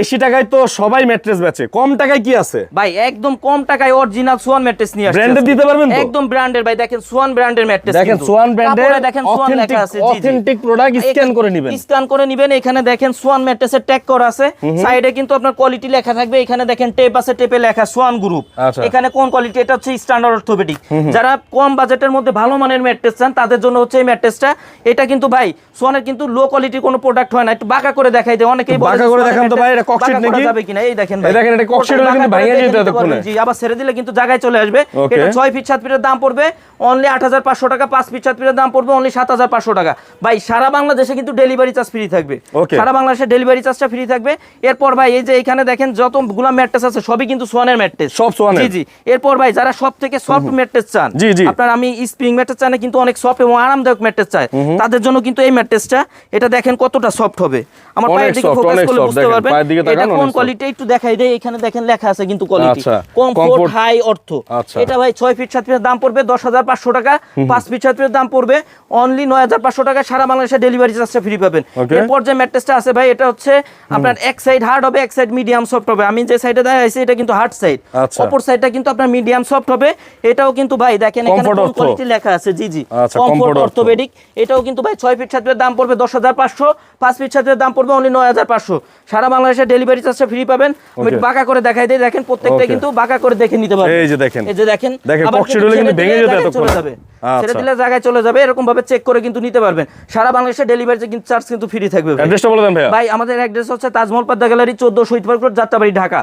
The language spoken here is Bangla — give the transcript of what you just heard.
বেশি টাকায় তো সবাই ম্যাট্রেস বেচে, কম টাকায় কি আছে ভাই? একদম কম টাকায় অরিজিনাল সোয়ান ম্যাট্রেস নিয়ে আসছে। ব্র্যান্ডেড দিতে পারবেন তো? একদম ব্র্যান্ডের ভাই, দেখেন সোয়ান ব্র্যান্ডের ম্যাট্রেস। দেখেন সোয়ান ব্র্যান্ডের, দেখেন সোয়ান লেখা আছে, জি জি অথেন্টিক প্রোডাক্ট। স্ক্যান করে নেবেন, স্ক্যান করে নেবেন। এখানে দেখেন সোয়ান ম্যাট্রেসের ট্যাগ করা আছে, সাইডে কিন্তু আপনার কোয়ালিটি লেখা থাকবে। এখানে দেখেন টেপ আছে, টেপে লেখা সোয়ান গ্রুপ। এখানে কোন কোয়ালিটি, এটা হচ্ছে স্ট্যান্ডার্ড অর্থোপেডিক। যারা কম বাজেটের মধ্যে ভালো মানের ম্যাট্রেস চান তাদের জন্য হচ্ছে এই ম্যাট্রেসটা। এটা কিন্তু ভাই সোয়ানের কিন্তু লো কোয়ালিটির কোনো প্রোডাক্ট হয় না। একটু বাঁকা করে দেখাই দেয়, অনেকেই বলে বাঁকা করে দেখান তো ভাই, এটা ককশিট নাকি যাবে কিনা। এই দেখেন ভাই, দেখেন এটা ককশিট হলে কিন্তু ভাঙা যেতে এতক্ষণে। জি, আবার ছেড়ে দিলে কিন্তু জায়গায় চলে আসবে। এটা 6 ফিট 7 ফিটের দাম পড়বে অনলি 8500 টাকা। 5 ফিট 7 ফিটের দাম পড়বে অনলি 7500 টাকা। ভাই সারা বাংলাদেশে কিন্তু ডেলিভারি চার্জ ফ্রি থাকবে, সারা বাংলাদেশে ডেলিভারি চার্জটা ফ্রি থাকবে। এরপর ভাই এই যে এখানে দেখেন যতগুলো ম্যাট্রেস আছে সবই কিন্তু সোয়ানের ম্যাট্রেস, সব সোয়ানের। জি জি। এরপর ভাই যারা সবথেকে সফট ম্যাট্রেস চান, জি জি, আপনার আমি স্প্রিং ম্যাট্রেস চান কিন্তু অনেক সফট এবং আরামদায়ক ম্যাট্রেস চাই, তাদের জন্য কিন্তু এই ম্যাট্রেসটা। এটা দেখেন কতটা সফট হবে, আমার পায়ের দিকে ফোকাস করলে বুঝতে পারবেন এটা কোন কোয়ালিটি। একটু দেখাই দেই, এখানে দেখেন লেখা আছে কিন্তু কোয়ালিটি কমফোর্ট হাই অর্থ। এটা ভাই 6 ফিট 7 ফিটের দাম পড়বে 10500 টাকা। 5 ফিট 7 ফিটের দাম পড়বে অনলি 9500 টাকা। সারা বাংলাদেশে ডেলিভারি চার্জটা ফ্রি পাবেন। এরপর যে ম্যাট্রেসটা আছে ভাই, এটা হচ্ছে আপনার এক সাইড হার্ড হবে, এক সাইড মিডিয়াম সফট হবে। আমি যে সাইডে দেখাইছি এটা কিন্তু হার্ড সাইড, অপর সাইডটা কিন্তু আপনার মিডিয়াম সফট হবে। এটাও কিন্তু ভাই দেখেন এখানে কোন কোয়ালিটি লেখা আছে, জি জি, কমফোর্ট অর্থোপেডিক। এটাও কিন্তু ভাই 6 ফিট 7 ফিটের দাম পড়বে 10500। 5 ফিট 7 ফিটের দাম পড়বে অনলি 9500। সারা বাংলাদেশে ডেলিভারি চার্জটা ফ্রি পাবেন। আমি বাঁকা করে দেখাই দেই, দেখেন প্রত্যেকটা কিন্তু বাঁকা করে দেখে নিতে পারবেন। এই যে দেখেন, এই যে দেখেন, আবার ককশিট হলে কিন্তু ভেঙে যেতে এতক্ষণ যাবে, ছেড়ে দিলে জায়গায় চলে যাবে। এরকম ভাবে চেক করে কিন্তু নিতে পারবেন। সারা বাংলাদেশে ডেলিভারি চার্জ কিন্তু ফ্রি থাকবে। অ্যাড্রেসটা বলে দেন ভাই। ভাই আমাদের অ্যাড্রেস হচ্ছে তাজমহল পাদ্দা গ্যালারি 14 শহীদ পার্ক রোড, যাত্রাবাড়ি, ঢাকা।